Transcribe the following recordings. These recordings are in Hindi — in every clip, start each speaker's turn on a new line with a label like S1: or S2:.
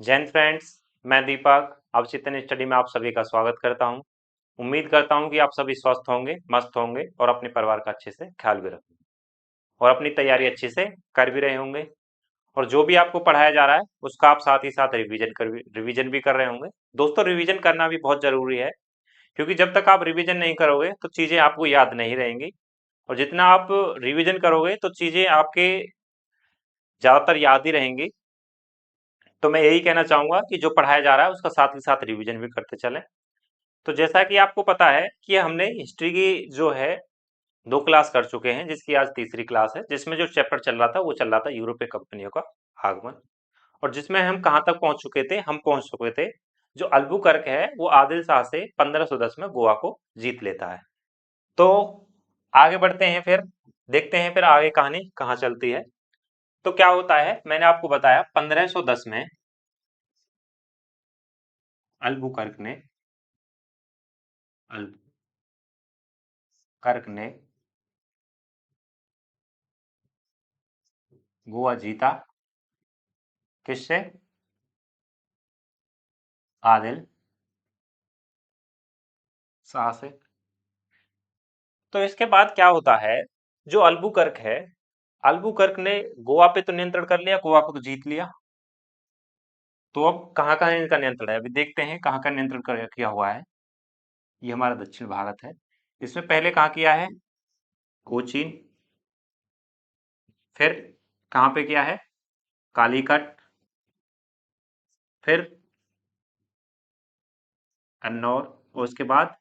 S1: जैन फ्रेंड्स, मैं दीपक अब चिंतन स्टडी में आप सभी का स्वागत करता हूं। उम्मीद करता हूं कि आप सभी स्वस्थ होंगे, मस्त होंगे और अपने परिवार का अच्छे से ख्याल भी रखेंगे और अपनी तैयारी अच्छे से कर भी रहे होंगे। और जो भी आपको पढ़ाया जा रहा है उसका आप साथ ही साथ रिवीजन भी कर रहे होंगे। दोस्तों, रिवीजन करना भी बहुत जरूरी है, क्योंकि जब तक आप रिवीजन नहीं करोगे तो चीजें आपको याद नहीं रहेंगी। और जितना आप रिवीजन करोगे तो चीजें आपके ज्यादातर याद ही रहेंगी। तो मैं यही कहना चाहूंगा कि जो पढ़ाया जा रहा है उसका साथ ही साथ रिवीजन भी करते चलें। तो जैसा कि आपको पता है कि हमने हिस्ट्री की जो है 2 क्लास कर चुके हैं, जिसकी आज तीसरी क्लास है, जिसमें जो चैप्टर चल रहा था वो चल रहा था यूरोपीय कंपनियों का आगमन। और जिसमें हम कहाँ तक पहुंच चुके थे, हम पहुंच चुके थे जो अल्बुकर्क है वो आदिल शाह से 1510 में गोवा को जीत लेता है। तो आगे बढ़ते हैं, फिर देखते हैं फिर आगे कहानी कहाँ चलती है। तो क्या होता है, मैंने आपको बताया 1510 में अल्बुकर्क ने अल्बुकर्क ने गोवा जीता। किससे? आदिल शाह से। तो इसके बाद क्या होता है, जो अल्बुकर्क है, अल्बुकर्क ने गोवा पे तो नियंत्रण कर लिया, गोवा को तो जीत लिया। तो अब कहाँ कहाँ इनका नियंत्रण है, अभी देखते हैं कहाँ का नियंत्रण किया हुआ है। ये हमारा दक्षिण भारत है। इसमें पहले कहाँ किया है? कोचीन। फिर कहाँ पे किया है? कालीकट। फिर कन्नौर। और उसके बाद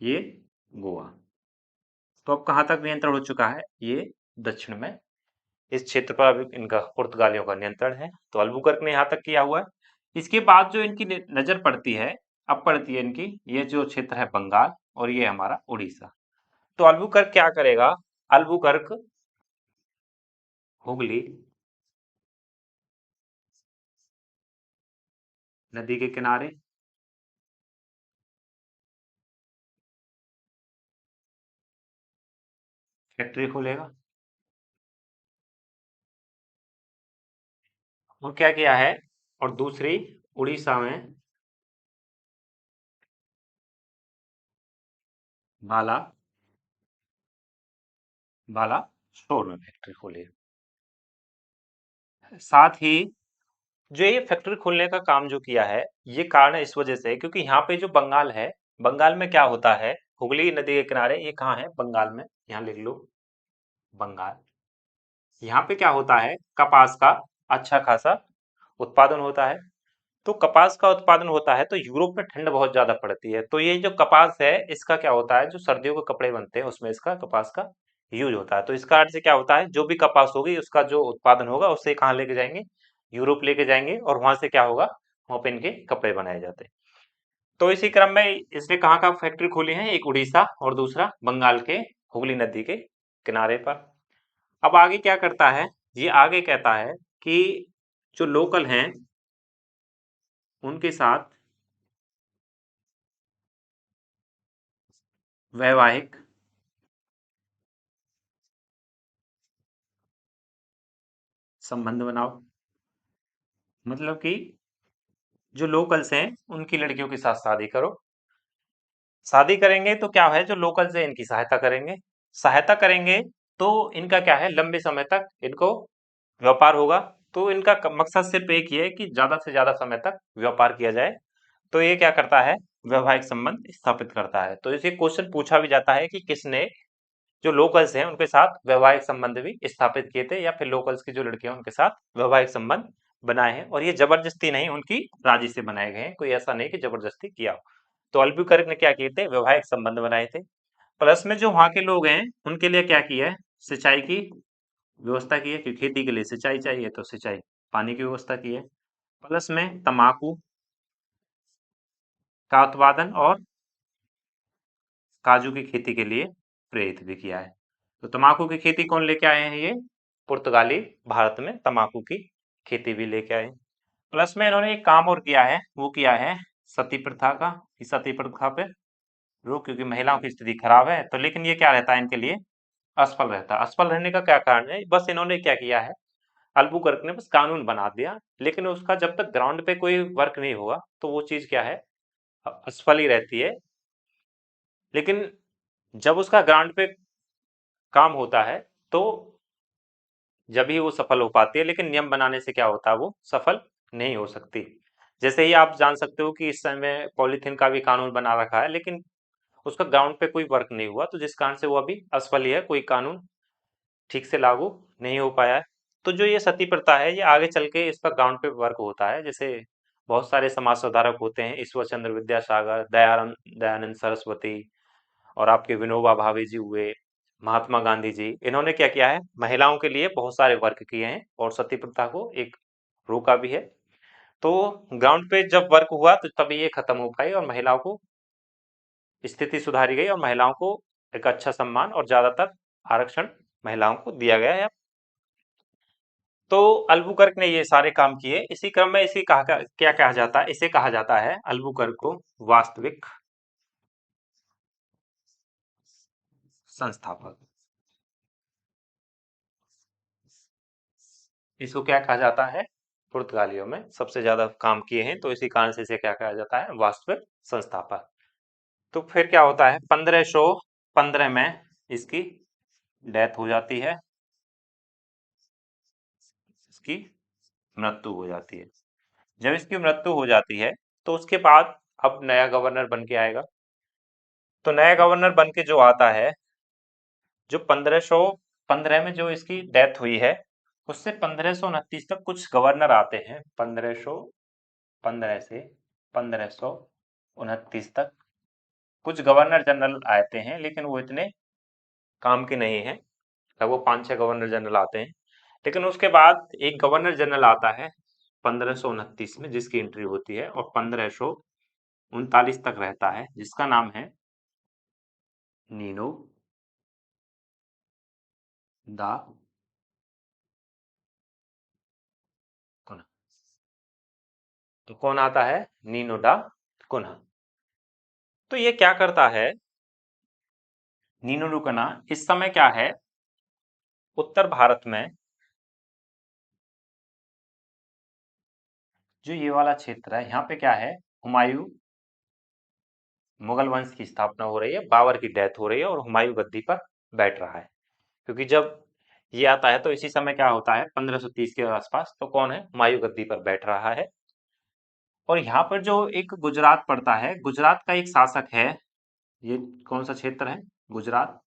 S1: ये गोवा। तो अब कहाँ तक नियंत्रण हो चुका है? ये दक्षिण में इस क्षेत्र पर अभी इनका पुर्तगालियों का नियंत्रण है। तो अल्बुकर्क ने यहाँ तक किया हुआ है। इसके बाद जो इनकी नजर पड़ती है, अब पड़ती है इनकी, ये जो क्षेत्र है बंगाल और ये हमारा उड़ीसा। तो अल्बुकर्क क्या करेगा? अल्बुकर्क हुगली नदी के किनारे फैक्ट्री खोलेगा। और क्या किया है? और दूसरी, उड़ीसा में बाला बाला शोर में फैक्ट्री खोली। साथ ही जो ये फैक्ट्री खोलने का काम जो किया है, ये कारण इस वजह से, क्योंकि यहाँ पे जो बंगाल है, बंगाल में क्या होता है, हुगली नदी के किनारे, ये कहाँ है? बंगाल में। यहाँ लिख लो, बंगाल। यहाँ पे क्या होता है, कपास का अच्छा खासा उत्पादन होता है। तो कपास का उत्पादन होता है तो यूरोप में ठंड बहुत ज्यादा पड़ती है, तो ये जो कपास है इसका क्या होता है, जो सर्दियों के कपड़े बनते हैं उसमें इसका कपास का यूज होता है। तो इसका अर्थ से क्या होता है, जो भी कपास होगी उसका जो उत्पादन होगा उससे कहाँ लेके जाएंगे? यूरोप लेके जाएंगे, और वहां से क्या होगा, वहां पे इनके कपड़े बनाए जाते हैं। तो इसी क्रम में इसने कहाँ का फैक्ट्री खोली है, एक उड़ीसा और दूसरा बंगाल के हुगली नदी के किनारे पर। अब आगे क्या करता है, ये आगे कहता है कि जो लोकल हैं उनके साथ वैवाहिक संबंध बनाओ। मतलब कि जो लोकल्स हैं उनकी लड़कियों के साथ शादी करो। शादी करेंगे तो क्या है, जो लोकल्स हैं इनकी सहायता करेंगे। सहायता करेंगे तो इनका क्या है, लंबे समय तक इनको व्यापार होगा। तो इनका मकसद सिर्फ एक ही है कि ज्यादा से ज्यादा समय तक व्यापार किया जाए। तो ये क्या करता है, वैवाहिक संबंध स्थापित करता है। तो इसे क्वेश्चन पूछा भी जाता है कि किसने जो लोकल्स हैं उनके साथ वैवाहिक संबंध भी स्थापित किए थे, या फिर लोकल्स की जो लड़कियां उनके साथ वैवाहिक संबंध बनाए हैं। और ये जबरदस्ती नहीं, उनकी राजी से बनाए गए हैं, कोई ऐसा नहीं कि जबरदस्ती किया हो। तो अल्बुकर्क ने क्या किए थे, वैवाहिक संबंध बनाए थे। प्लस में जो वहां के लोग हैं उनके लिए क्या किया है, सिंचाई की व्यवस्था की है, क्योंकि खेती के लिए सिंचाई चाहिए, तो सिंचाई पानी की व्यवस्था की है। प्लस में तंबाकू का उत्पादन और काजू की खेती के लिए प्रेरित भी किया है। तो तंबाकू की खेती कौन लेके आए हैं? ये पुर्तगाली भारत में तंबाकू की खेती भी लेके आए। प्लस में इन्होंने एक काम और किया है, वो किया है सती प्रथा का। इस सती प्रथा पे रोक, क्योंकि महिलाओं की स्थिति खराब है, तो लेकिन ये क्या रहता है इनके लिए, असफल रहता है। असफल रहने का क्या कारण है, बस इन्होंने क्या किया है, अल्बुकर्क ने बस कानून बना दिया, लेकिन उसका जब तक ग्राउंड पे कोई वर्क नहीं हुआ तो वो चीज क्या है, असफल ही रहती है। लेकिन जब उसका ग्राउंड पे काम होता है तो जब ही वो सफल हो पाती है, लेकिन नियम बनाने से क्या होता है, वो सफल नहीं हो सकती। जैसे ही आप जान सकते हो कि इस समय पॉलीथीन का भी कानून बना रखा है, लेकिन उसका ग्राउंड पे कोई वर्क नहीं हुआ, तो जिस कारण से वो अभी असफल ही है, कोई कानून ठीक से लागू नहीं हो पाया है। तो जो ये सती प्रथा है, ये आगे चल के इसका ग्राउंड पे वर्क होता है। जैसे बहुत सारे समाज सुधारक होते हैं, ईश्वर चंद्र विद्यासागर, दयानंद दयानंद सरस्वती, और आपके विनोबा भावे जी हुए, महात्मा गांधी जी, इन्होंने क्या किया है, महिलाओं के लिए बहुत सारे वर्क किए हैं और सती प्रथा को एक रोका भी है। तो ग्राउंड पे जब वर्क हुआ तो तभी ये खत्म हो पाई और महिलाओं को स्थिति सुधारी गई और महिलाओं को एक अच्छा सम्मान और ज्यादातर आरक्षण महिलाओं को दिया गया है। तो अल्बुकर्क ने ये सारे काम किए। इसी क्रम में इसे कहा क्या कहा जाता है, इसे कहा जाता है अल्बुकर्क को वास्तविक संस्थापक। इसको क्या कहा जाता है, पुर्तगालियों में सबसे ज्यादा काम किए हैं, तो इसी कारण से इसे क्या कहा जाता है, वास्तविक संस्थापक। तो फिर क्या होता है, 1515 में इसकी डेथ हो जाती है, इसकी मृत्यु हो जाती है। जब इसकी मृत्यु हो जाती है तो उसके बाद अब नया गवर्नर बन के आएगा। तो नया गवर्नर बन के जो आता है, जो 1515 में जो इसकी डेथ हुई है, उससे 1529 तक कुछ गवर्नर आते हैं। 1515 से 1529 तक कुछ गवर्नर जनरल आते हैं, लेकिन वो इतने काम के नहीं हैं। लगभग 5-6 गवर्नर जनरल आते हैं। लेकिन उसके बाद एक गवर्नर जनरल आता है 1529 में, जिसकी एंट्री होती है, और 1539 तक रहता है, जिसका नाम है नीनो दा कुना। तो कौन आता है, नीनो डा कुना। तो ये क्या करता है, नीनो डा कुना इस समय क्या है, उत्तर भारत में जो ये वाला क्षेत्र है, यहाँ पे क्या है, हुमायूं मुगल वंश की स्थापना हो रही है, बाबर की डेथ हो रही है और हुमायूं गद्दी पर बैठ रहा है। क्योंकि जब ये आता है तो इसी समय क्या होता है, 1530 के आसपास, तो कौन है, हुमायूं गद्दी पर बैठ रहा है। और यहाँ पर जो एक गुजरात पड़ता है, गुजरात का एक शासक है, ये कौन सा क्षेत्र है, गुजरात।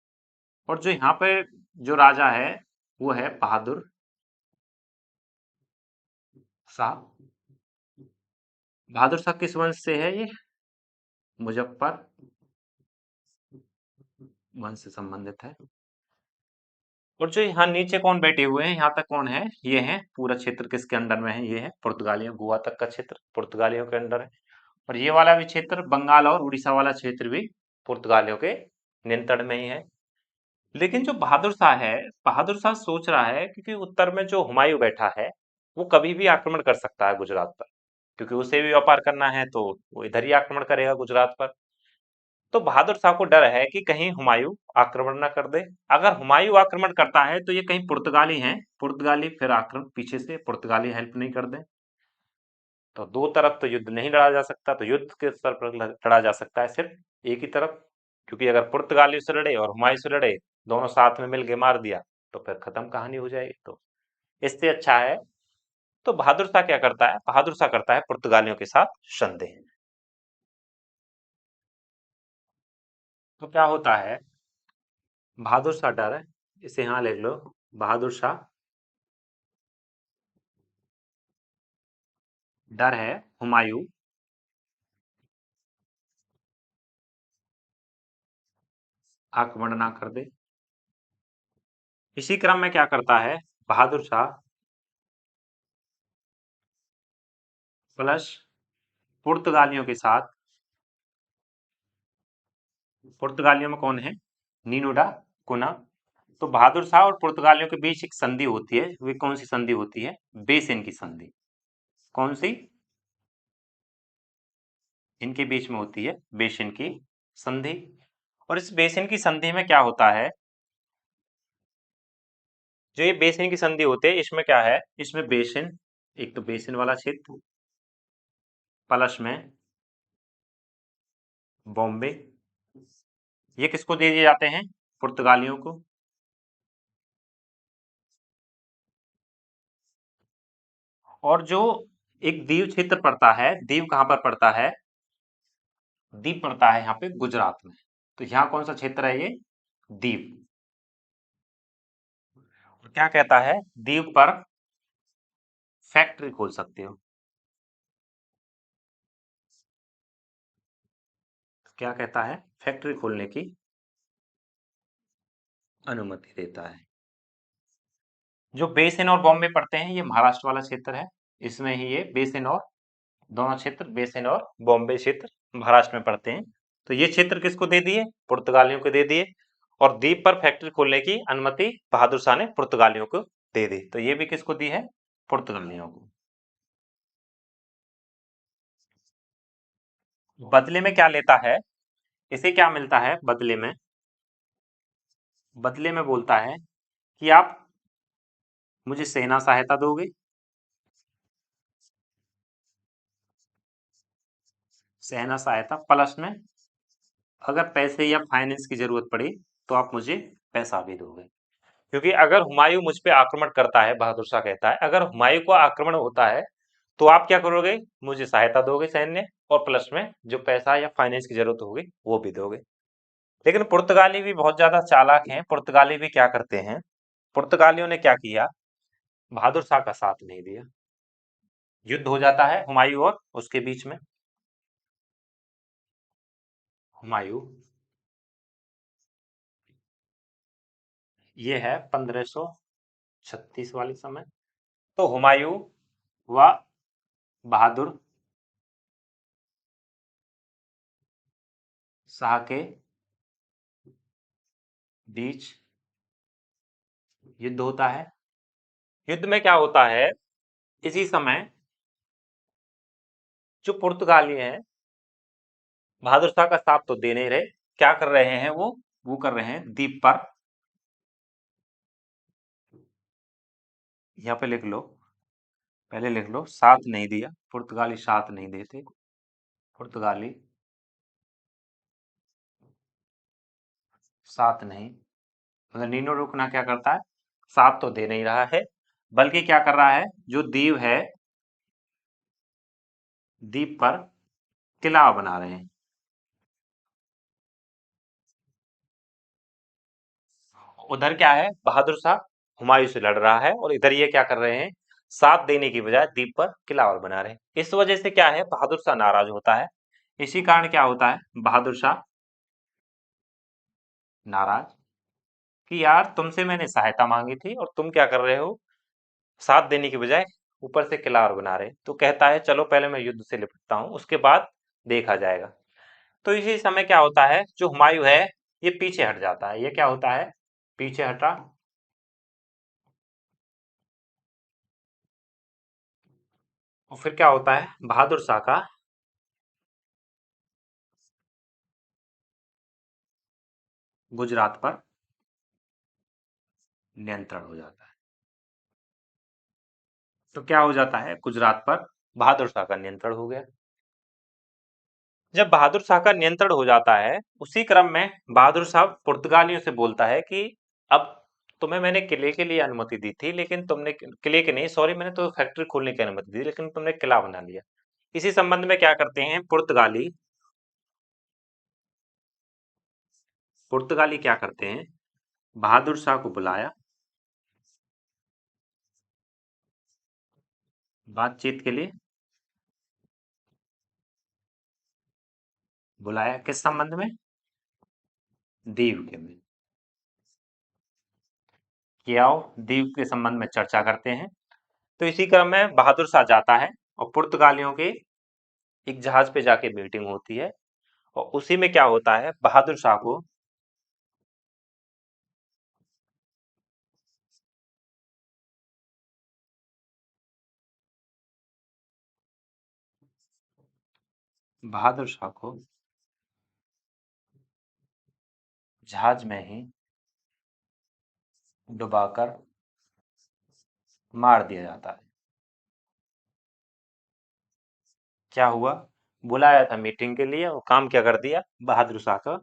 S1: और जो यहाँ पे जो राजा है वो है बहादुर शाह। बहादुर शाह किस वंश से है ये, मुजफ्फर वंश से संबंधित है। और जो यहाँ नीचे कौन बैठे हुए हैं, यहाँ तक कौन है, ये है पूरा क्षेत्र किसके अंडर में है, ये है पुर्तगालियों, गोवा तक का क्षेत्र पुर्तगालियों के अंडर है। और ये वाला भी क्षेत्र, बंगाल और उड़ीसा वाला क्षेत्र भी पुर्तगालियों के नियंत्रण में ही है। लेकिन जो बहादुर शाह है, बहादुर शाह सोच रहा है, क्योंकि उत्तर में जो हुमायूं बैठा है वो कभी भी आक्रमण कर सकता है गुजरात पर, क्योंकि उसे भी व्यापार करना है, तो वो इधर ही आक्रमण करेगा गुजरात पर। तो बहादुर शाह को डर है कि कहीं हुमायूं आक्रमण ना कर दे। अगर हुमायूं आक्रमण करता है तो ये कहीं पुर्तगाली हैं, पुर्तगाली फिर आक्रमण पीछे से पुर्तगाली हेल्प नहीं कर दें, तो दो तरफ तो युद्ध नहीं लड़ा जा सकता। तो युद्ध के स्तर पर लड़ा जा सकता है सिर्फ एक ही तरफ, क्योंकि अगर पुर्तगाली से लड़े और हुमायूं से लड़े, दोनों साथ में मिल के मार दिया, तो फिर खत्म कहानी हो जाएगी। तो इससे अच्छा है, तो बहादुर शाह क्या करता है, बहादुर शाह करता है पुर्तगालियों के साथ संधि। तो क्या होता है, बहादुर शाह डर है, इसे यहाँ लिख लो, बहादुर शाह डर है हुमायूं आक्रमण ना कर दे। इसी क्रम में क्या करता है, बहादुर शाह प्लस पुर्तगालियों के साथ, पुर्तगालियों में कौन है, नीनो डा कुना। तो बहादुर शाह और पुर्तगालियों के बीच एक संधि होती है, वे कौन सी संधि होती है, बेसिन की संधि। कौन सी, इनके बीच में होती है बेसिन की संधि। और इस बेसिन की संधि में क्या होता है, जो ये बेसिन की संधि होती है इसमें क्या है, इसमें बेसिन, एक तो बेसिन वाला क्षेत्र, प्लस में बॉम्बे, ये किसको दे दिए जाते हैं, पुर्तगालियों को। और जो एक दीव क्षेत्र पड़ता है, दीव कहाँ पर पड़ता है, दीव पड़ता है यहाँ पे गुजरात में। तो यहाँ कौन सा क्षेत्र है, ये दीव। और क्या कहता है, दीव पर फैक्ट्री खोल सकते हो। क्या कहता है, फैक्ट्री खोलने की अनुमति देता है। जो बेसिन और बॉम्बे पड़ते हैं, ये महाराष्ट्र वाला क्षेत्र है, इसमें ही ये बेसिन और दोनों क्षेत्र, बेसिन और बॉम्बे क्षेत्र महाराष्ट्र में पड़ते हैं। तो ये क्षेत्र किसको दे दिए, पुर्तगालियों को दे दिए। और द्वीप पर फैक्ट्री खोलने की अनुमति बहादुर शाह ने पुर्तगालियों को दे दी। तो ये भी किसको दी है, पुर्तगालियों को। बदले में क्या लेता है, इसे क्या मिलता है बदले में, बदले में बोलता है कि आप मुझे सेना सहायता दोगे, सेना सहायता प्लस में अगर पैसे या फाइनेंस की जरूरत पड़ी तो आप मुझे पैसा भी दोगे। क्योंकि अगर हुमायूं मुझ पे आक्रमण करता है, बहादुर शाह कहता है, अगर हुमायूं को आक्रमण होता है तो आप क्या करोगे, मुझे सहायता दोगे सैन्य, और प्लस में जो पैसा या फाइनेंस की जरूरत होगी वो भी दोगे। लेकिन पुर्तगाली भी बहुत ज्यादा चालाक हैं। पुर्तगाली भी क्या करते हैं, पुर्तगालियों ने क्या किया, बहादुर शाह का साथ नहीं दिया। युद्ध हो जाता है हुमायूं और उसके बीच में। हुमायूं, ये है 1536 वाली समय। तो हुमायूं व बहादुर शाह के बीच युद्ध होता है। युद्ध में क्या होता है, इसी समय जो पुर्तगाली हैं, बहादुर शाह का साथ तो दे नहीं रहे, क्या कर रहे हैं वो कर रहे हैं द्वीप पर, यहाँ पे लिख लो, पहले लिख लो, साथ नहीं दिया, पुर्तगाली साथ नहीं देते, पुर्तगाली साथ नहीं, मतलब नीनो रुकना क्या करता है, साथ तो दे नहीं रहा है, बल्कि क्या कर रहा है, जो द्वीप है, द्वीप पर किला बना रहे हैं। उधर क्या है, बहादुर शाह हुमायूं से लड़ रहा है, और इधर ये क्या कर रहे हैं, साथ देने की बजाय द्वीप पर किला और बना रहे हैं। इस वजह से क्या है, बहादुर शाह नाराज होता है। इसी कारण क्या होता है, बहादुर शाह नाराज, कि यार तुमसे मैंने सहायता मांगी थी और तुम क्या कर रहे हो, साथ देने की बजाय ऊपर से किला और बना रहे। तो कहता है चलो पहले मैं युद्ध से निपटता हूँ, उसके बाद देखा जाएगा। तो इसी समय क्या होता है, जो हुमायूं है ये पीछे हट जाता है। ये क्या होता है, पीछे हटा, और फिर क्या होता है, बहादुर शाह का गुजरात पर नियंत्रण हो जाता है। तो क्या हो जाता है, गुजरात पर बहादुर शाह का नियंत्रण हो गया। जब बहादुर शाह का नियंत्रण हो जाता है, उसी क्रम में बहादुर शाह पुर्तगालियों से बोलता है कि अब तुम्हें मैंने किले के लिए अनुमति दी थी, लेकिन तुमने किले के नहीं, सॉरी, मैंने तो फैक्ट्री खोलने की अनुमति दी, लेकिन तुमने किला बना लिया। इसी संबंध में क्या करते हैं पुर्तगाली, पुर्तगाली क्या करते हैं, बहादुर शाह को बुलाया, बातचीत के लिए बुलाया, किस संबंध में, दीव के में, कि आओ दीव के संबंध में चर्चा करते हैं। तो इसी क्रम में बहादुर शाह जाता है और पुर्तगालियों के एक जहाज पे जाके मीटिंग होती है, और उसी में क्या होता है, बहादुर शाह को बहादुर शाह को जहाज में ही डुबाकर मार दिया जाता है। क्या हुआ, बुलाया था मीटिंग के लिए और काम क्या कर दिया, बहादुर शाह का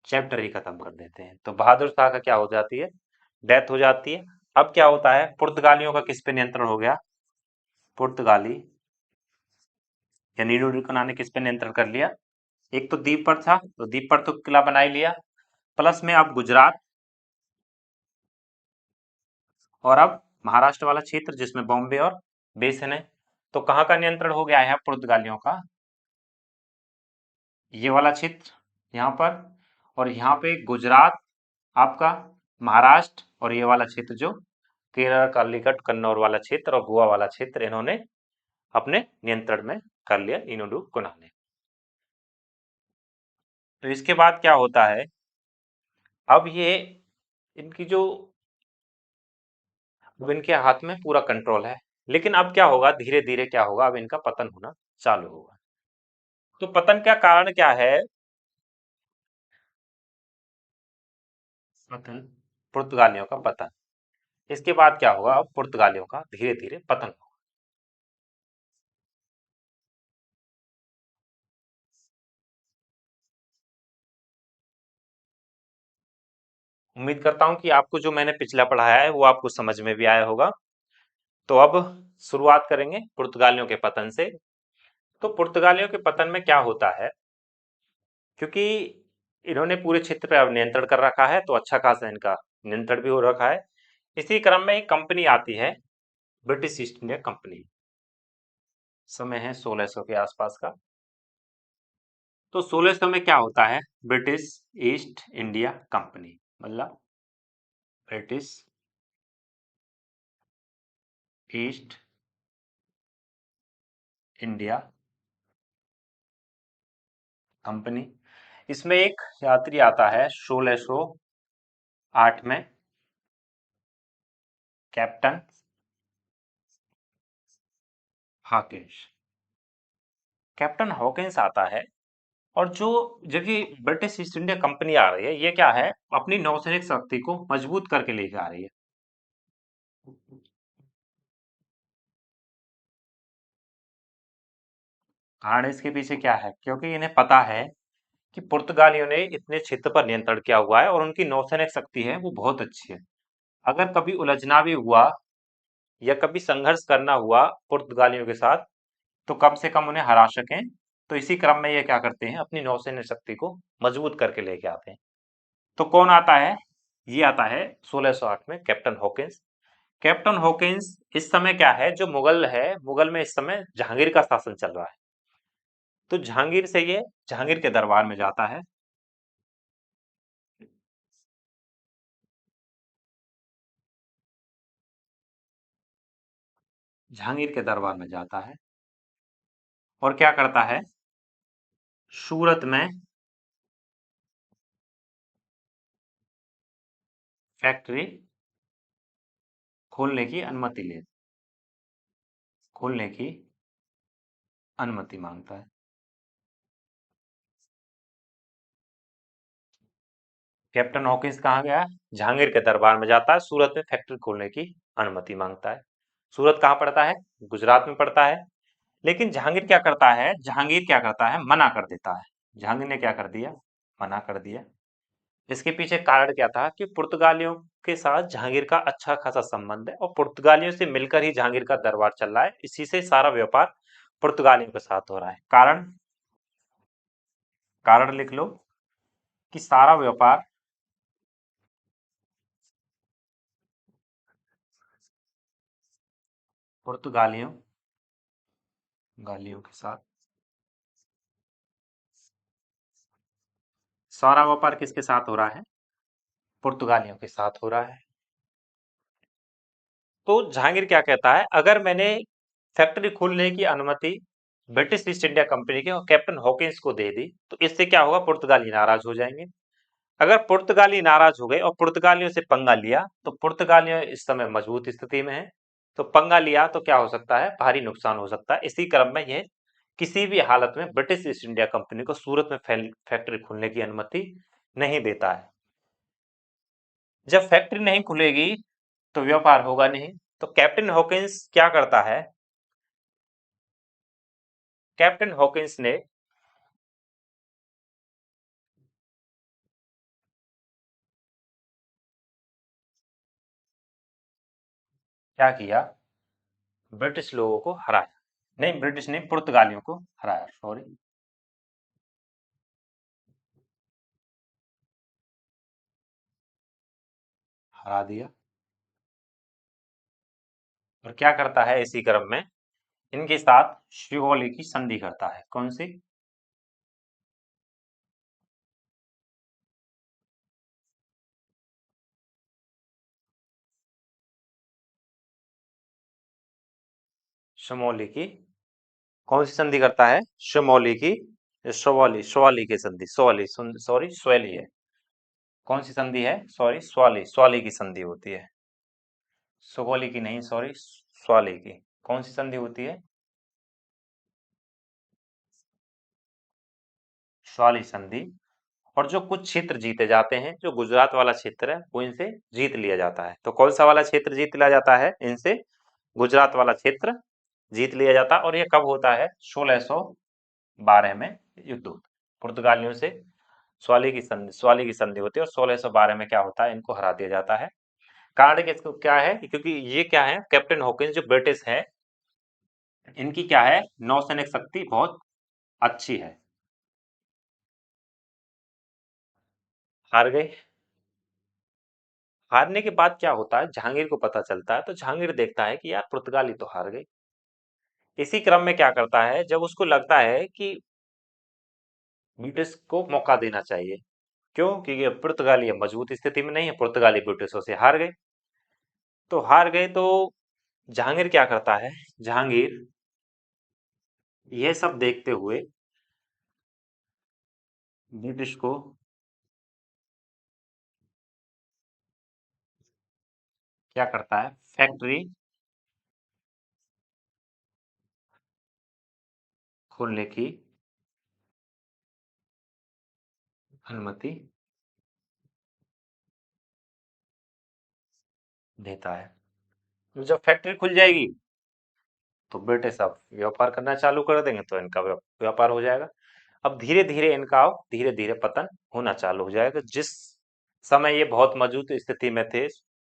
S1: चैप्टर ही खत्म कर देते हैं। तो बहादुर शाह का क्या हो जाती है, डेथ हो जाती है। अब क्या होता है, पुर्तगालियों का किस पे नियंत्रण हो गया, पुर्तगाली या नीलो डिकोना ने किस पे नियंत्रण कर लिया, एक तो द्वीप पर था तो द्वीप पर तो किला बना ही लिया, प्लस में अब गुजरात और अब महाराष्ट्र वाला क्षेत्र जिसमें बॉम्बे और बेसन है। तो कहाँ का नियंत्रण हो गया है पुर्तगालियों का, ये वाला क्षेत्र यहाँ पर, और यहाँ पे गुजरात आपका, महाराष्ट्र और ये वाला क्षेत्र जो केरल का निकट कन्नौर वाला क्षेत्र और गोवा वाला क्षेत्र इन्होंने अपने नियंत्रण में कर लिया इनोडू गुना ने। तो इसके बाद क्या होता है, अब ये इनकी जो, अब इनके हाथ में पूरा कंट्रोल है। लेकिन अब क्या होगा, धीरे धीरे क्या होगा, अब इनका पतन होना चालू होगा। तो पतन का कारण क्या है, पतन, पुर्तगालियों का पतन। इसके बाद क्या होगा, अब पुर्तगालियों का धीरे धीरे पतन होगा। उम्मीद करता हूं कि आपको जो मैंने पिछला पढ़ाया है वो आपको समझ में भी आया होगा। तो अब शुरुआत करेंगे पुर्तगालियों के पतन से। तो पुर्तगालियों के पतन में क्या होता है, क्योंकि इन्होंने पूरे क्षेत्र पर अब नियंत्रण कर रखा है तो अच्छा खासा इनका नियंत्रण भी हो रखा है। इसी क्रम में एक कंपनी आती है, ब्रिटिश ईस्ट इंडिया कंपनी। समय है 1600 के आसपास का। तो 1600 में क्या होता है, ब्रिटिश ईस्ट इंडिया कंपनी, मतलब ब्रिटिश ईस्ट इंडिया कंपनी, इसमें एक यात्री आता है 1608 में, कैप्टन हॉकिंस। कैप्टन हॉकिंस आता है, और जो जबकि ब्रिटिश ईस्ट इंडिया कंपनी आ रही है, ये क्या है, अपनी नौसैनिक शक्ति को मजबूत करके लेके आ रही है। कारण इसके पीछे क्या है, क्योंकि इन्हें पता है कि पुर्तगालियों ने इतने क्षेत्र पर नियंत्रण किया हुआ है और उनकी नौसैनिक शक्ति है वो बहुत अच्छी है। अगर कभी उलझना भी हुआ या कभी संघर्ष करना हुआ पुर्तगालियों के साथ, तो कम से कम उन्हें हरा सकें। तो इसी क्रम में ये क्या करते हैं, अपनी नौसैनिक शक्ति को मजबूत करके लेके आते हैं। तो कौन आता है, ये आता है 1608 में कैप्टन हॉकिंस। कैप्टन हॉकिंस इस समय क्या है, जो मुगल है, मुगल में इस समय जहांगीर का शासन चल रहा है। तो जहांगीर से ये जहांगीर के दरबार में जाता है। जहांगीर के दरबार में जाता है और क्या करता है, सूरत में फैक्ट्री खोलने की अनुमति ले, खोलने की अनुमति मांगता है। कैप्टन हॉकिंस कहाँ गया, जहांगीर के दरबार में जाता है, सूरत में फैक्ट्री खोलने की अनुमति मांगता है। सूरत कहाँ पड़ता है, गुजरात में पड़ता है। लेकिन जहांगीर क्या करता है, जहांगीर क्या करता है, मना कर देता है। जहांगीर ने क्या कर दिया, मना कर दिया। इसके पीछे कारण क्या था कि पुर्तगालियों के साथ जहांगीर का अच्छा खासा संबंध है और पुर्तगालियों से मिलकर ही जहांगीर का दरबार चल रहा है, इसी से सारा व्यापार पुर्तगालियों के साथ हो रहा है। कारण, कारण लिख लो कि सारा व्यापार पुर्तगालियों गालियों के साथ, सारा व्यापार किसके साथ हो रहा है, पुर्तगालियों के साथ हो रहा है। तो जहांगीर क्या कहता है, अगर मैंने फैक्ट्री खोलने की अनुमति ब्रिटिश ईस्ट इंडिया कंपनी के और कैप्टन हॉकिंस को दे दी, तो इससे क्या होगा, पुर्तगाली नाराज हो जाएंगे। अगर पुर्तगाली नाराज हो गए और पुर्तगालियों से पंगा लिया, तो पुर्तगालियों इस समय मजबूत स्थिति में है, तो पंगा लिया तो क्या हो सकता है, भारी नुकसान हो सकता है। इसी क्रम में यह किसी भी हालत में ब्रिटिश ईस्ट इंडिया कंपनी को सूरत में फैक्ट्री खोलने की अनुमति नहीं देता है। जब फैक्ट्री नहीं खुलेगी तो व्यापार होगा नहीं, तो कैप्टन हॉकिंस क्या करता है? कैप्टन हॉकिंस ने क्या किया? ब्रिटिश लोगों को हराया। नहीं, ब्रिटिश ने पुर्तगालियों को हराया, सॉरी। हरा दिया। और क्या करता है इसी क्रम में? इनके साथ शिवोली की संधि करता है। कौन सी? शमौली की। कौन सी संधि करता है? शमौली की। सवाली सवाली की संधि, सवाली, सॉरी, स्वैली है। कौन सी संधि है? सॉरी, स्वाली, स्वाली की संधि होती है। सुगौली की नहीं, सॉरी, स्वाली की। कौन सी संधि होती है? स्वाली संधि। और जो कुछ क्षेत्र जीते जाते हैं, जो गुजरात वाला क्षेत्र है, वो इनसे जीत लिया जाता है। तो कौन सा वाला क्षेत्र जीत लिया जाता है इनसे? गुजरात वाला क्षेत्र जीत लिया जाता है। और ये कब होता है? 1612 में युद्ध होता है पुर्तगालियों से। स्वाली की संधि होती है, और 1612 में क्या होता है? इनको हरा दिया जाता है। कारण किसको क्या है? क्योंकि ये क्या है, कैप्टन हॉकिंस जो ब्रिटिश है, इनकी क्या है, नौसैनिक शक्ति बहुत अच्छी है। हार गए। हारने के बाद क्या होता है, जहांगीर को पता चलता है। तो जहांगीर देखता है कि यार पुर्तगाली तो हार गई। इसी क्रम में क्या करता है, जब उसको लगता है कि ब्रिटिश को मौका देना चाहिए। क्यों? क्योंकि अब पुर्तगाली अब मजबूत स्थिति में नहीं है, पुर्तगाली ब्रिटिशों से हार गए। तो हार गए तो जहांगीर क्या करता है? जहांगीर यह सब देखते हुए ब्रिटिश को क्या करता है? फैक्ट्री खोलने की अनुमति देता है। तो जब फैक्ट्री खुल जाएगी तो ब्रिटिश अब व्यापार करना चालू कर देंगे, तो इनका व्यापार हो जाएगा। अब धीरे धीरे इनका धीरे धीरे पतन होना चालू हो जाएगा। जिस समय ये बहुत मजबूत स्थिति में थे,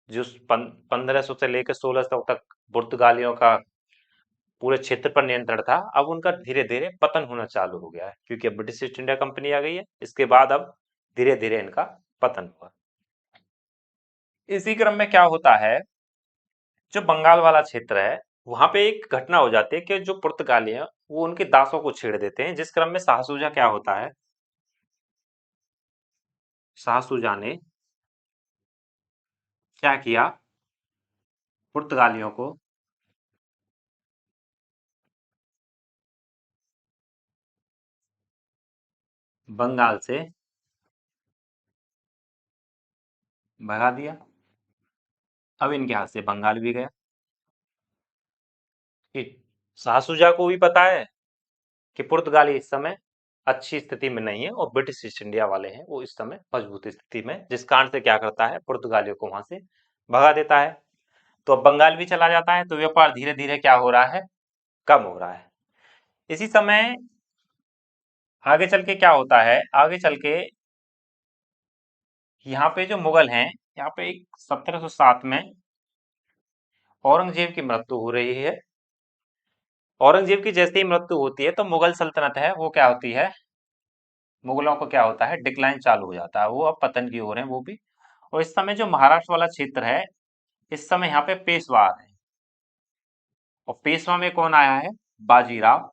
S1: जो 1500 से लेकर 1600 तक पुर्तगालियों का पूरे क्षेत्र पर नियंत्रण था, अब उनका धीरे धीरे पतन होना चालू हो गया है, क्योंकि अब ब्रिटिश ईस्ट इंडिया कंपनी आ गई है। इसके बाद अब धीरे धीरे इनका पतन हुआ। इसी क्रम में क्या होता है, जो बंगाल वाला क्षेत्र है, वहां पे एक घटना हो जाती है कि जो पुर्तगाली हैं वो उनके दासों को छेड़ देते हैं। जिस क्रम में शाहसूजा क्या होता है, शाहसूजा ने क्या किया? पुर्तगालियों को बंगाल से भगा दिया। अब इनके हाथ से बंगाल भी गया। कि शाहसूजा को भी पता है कि पुर्तगाली इस समय अच्छी स्थिति में नहीं है, और ब्रिटिश ईस्ट इंडिया वाले हैं वो इस समय मजबूत स्थिति में, जिस कारण से क्या करता है, पुर्तगालियों को वहां से भगा देता है। तो अब बंगाल भी चला जाता है, तो व्यापार धीरे धीरे क्या हो रहा है, कम हो रहा है। इसी समय आगे चल के क्या होता है, आगे चल के यहाँ पे जो मुगल हैं, यहाँ पे एक 1707 में औरंगजेब की मृत्यु हो रही है। औरंगजेब की जैसे ही मृत्यु होती है, तो मुगल सल्तनत है वो क्या होती है, मुगलों को क्या होता है, डिक्लाइन चालू हो जाता है, वो अब पतन की ओर है वो भी। और इस समय जो महाराष्ट्र वाला क्षेत्र है, इस समय यहाँ पे पेशवा आ रहे हैं। और पेशवा में कौन आया है? बाजीराव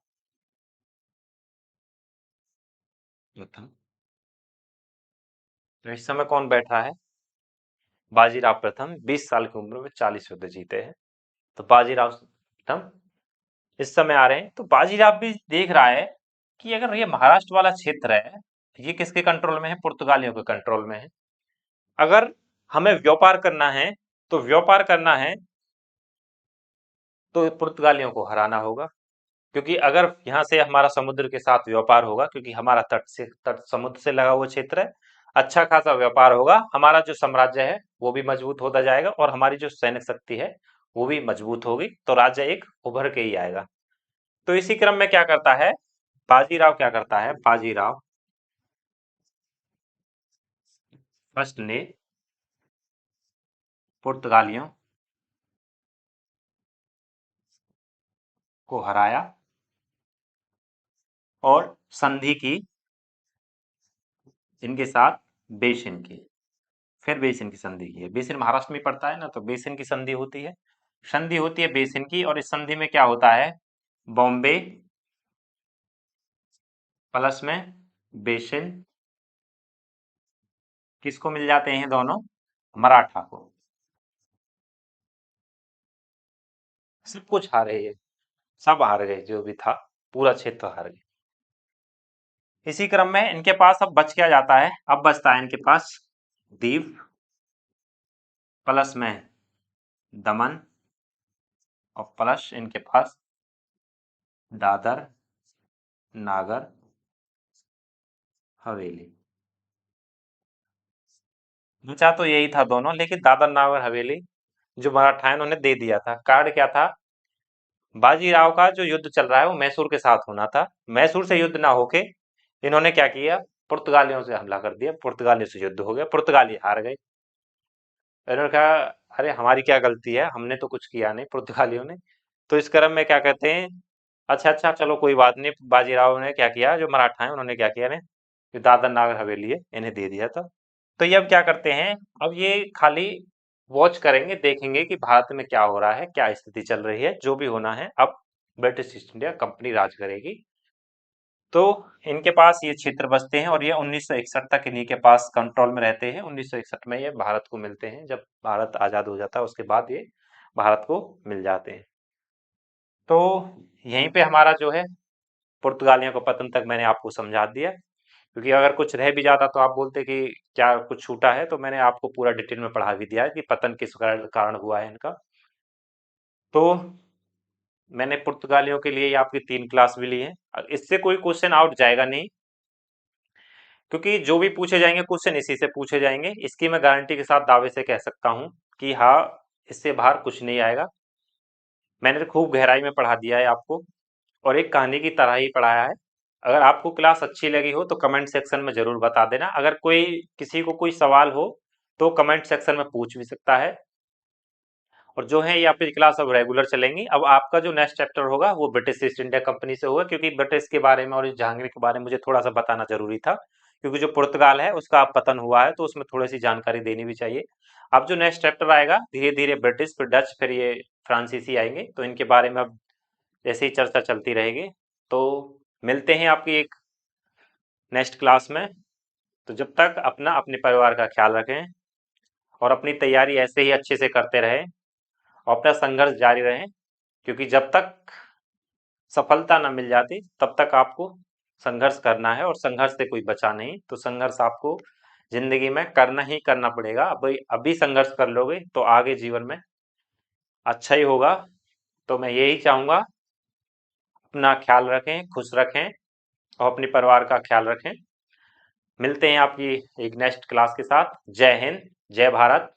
S1: प्रथम। तो इस समय कौन बैठा है? बाजीराव प्रथम। 20 साल की उम्र में 40 युद्ध जीते हैं। तो बाजीराव प्रथम इस समय आ रहे हैं। तो बाजीराव भी देख रहा है कि अगर ये महाराष्ट्र वाला क्षेत्र है, ये किसके कंट्रोल में है? पुर्तगालियों के कंट्रोल में है। अगर हमें व्यापार करना है, तो व्यापार करना है तो पुर्तगालियों को हराना होगा। क्योंकि अगर यहाँ से हमारा समुद्र के साथ व्यापार होगा, क्योंकि हमारा तट समुद्र से लगा हुआ क्षेत्र है, अच्छा खासा व्यापार होगा, हमारा जो साम्राज्य है वो भी मजबूत होता जाएगा, और हमारी जो सैनिक शक्ति है वो भी मजबूत होगी, तो राज्य एक उभर के ही आएगा। तो इसी क्रम में क्या करता है बाजीराव, क्या करता है बाजीराव फर्स्ट ने पुर्तगालियों को हराया और संधि की इनके साथ, बेसिन की, फिर बेसिन की संधि की है। बेसिन महाराष्ट्र में पड़ता है ना, तो बेसिन की संधि होती है, संधि होती है बेसिन की। और इस संधि में क्या होता है, बॉम्बे प्लस में बेसिन किसको मिल जाते हैं, दोनों मराठा को। सब कुछ हारे ये, सब हार गए, जो भी था पूरा क्षेत्र हार गए। इसी क्रम में इनके पास अब बच क्या जाता है, अब बचता है इनके पास दीव प्लस में दमन और प्लस इनके पास दादर नागर हवेली। बचा तो यही था दोनों, लेकिन दादर नागर हवेली जो मराठा है उन्होंने दे दिया था। कारण क्या था, बाजीराव का जो युद्ध चल रहा है वो मैसूर के साथ होना था। मैसूर से युद्ध ना होके इन्होंने क्या किया, पुर्तगालियों से हमला कर दिया, पुर्तगालियों से युद्ध हो गया, पुर्तगाली हार गए। इन्होंने कहा अरे हमारी क्या गलती है, हमने तो कुछ किया नहीं, पुर्तगालियों ने। तो इस क्रम में क्या कहते हैं, अच्छा अच्छा चलो कोई बात नहीं, बाजीराव ने क्या किया, जो मराठा है उन्होंने क्या किया ने, जो दादर नागर हवेली है इन्हें दे दिया था। तो ये अब क्या करते हैं, अब ये खाली वॉच करेंगे, देखेंगे कि भारत में क्या हो रहा है, क्या स्थिति चल रही है, जो भी होना है अब ब्रिटिश ईस्ट इंडिया कंपनी राज करेगी। तो इनके पास ये क्षेत्र बसते हैं और ये 1961 तक इन्हीं के पास कंट्रोल में रहते हैं। 1961 में ये भारत को मिलते हैं, जब भारत आजाद हो जाता है उसके बाद ये भारत को मिल जाते हैं। तो यहीं पे हमारा जो है पुर्तगालियों का पतन तक मैंने आपको समझा दिया, क्योंकि अगर कुछ रह भी जाता तो आप बोलते कि क्या कुछ छूटा है, तो मैंने आपको पूरा डिटेल में पढ़ा भी दिया है कि पतन किस कारण हुआ है इनका। तो मैंने पुर्तगालियों के लिए आपकी 3 क्लास भी ली है। इससे कोई क्वेश्चन आउट जाएगा नहीं, क्योंकि जो भी पूछे जाएंगे क्वेश्चन इसी से पूछे जाएंगे। इसकी मैं गारंटी के साथ दावे से कह सकता हूँ कि हाँ, इससे बाहर कुछ नहीं आएगा। मैंने तो खूब गहराई में पढ़ा दिया है आपको, और एक कहानी की तरह ही पढ़ाया है। अगर आपको क्लास अच्छी लगी हो तो कमेंट सेक्शन में जरूर बता देना। अगर कोई किसी को कोई सवाल हो तो कमेंट सेक्शन में पूछ भी सकता है। और जो है ये आपकी क्लास अब रेगुलर चलेंगी। अब आपका जो नेक्स्ट चैप्टर होगा वो ब्रिटिश ईस्ट इंडिया कंपनी से होगा, क्योंकि ब्रिटिश के बारे में और इस जहांगीर के बारे में मुझे थोड़ा सा बताना जरूरी था, क्योंकि जो पुर्तगाल है उसका पतन हुआ है तो उसमें थोड़ी सी जानकारी देनी भी चाहिए। अब जो नेक्स्ट चैप्टर आएगा धीरे धीरे ब्रिटिश, फिर डच, फिर ये फ्रांसीसी आएंगे, तो इनके बारे में अब ऐसे ही चर्चा चलती रहेगी। तो मिलते हैं आपकी एक नेक्स्ट क्लास में। तो जब तक अपना अपने परिवार का ख्याल रखें और अपनी तैयारी ऐसे ही अच्छे से करते रहें और अपना संघर्ष जारी रहें, क्योंकि जब तक सफलता न मिल जाती तब तक आपको संघर्ष करना है, और संघर्ष से कोई बचा नहीं। तो संघर्ष आपको जिंदगी में करना ही करना पड़ेगा। अभी अभी संघर्ष कर लोगे तो आगे जीवन में अच्छा ही होगा। तो मैं यही चाहूंगा, अपना ख्याल रखें, खुश रखें और अपने परिवार का ख्याल रखें। मिलते हैं आपकी एक नेक्स्ट क्लास के साथ। जय हिंद, जय भारत,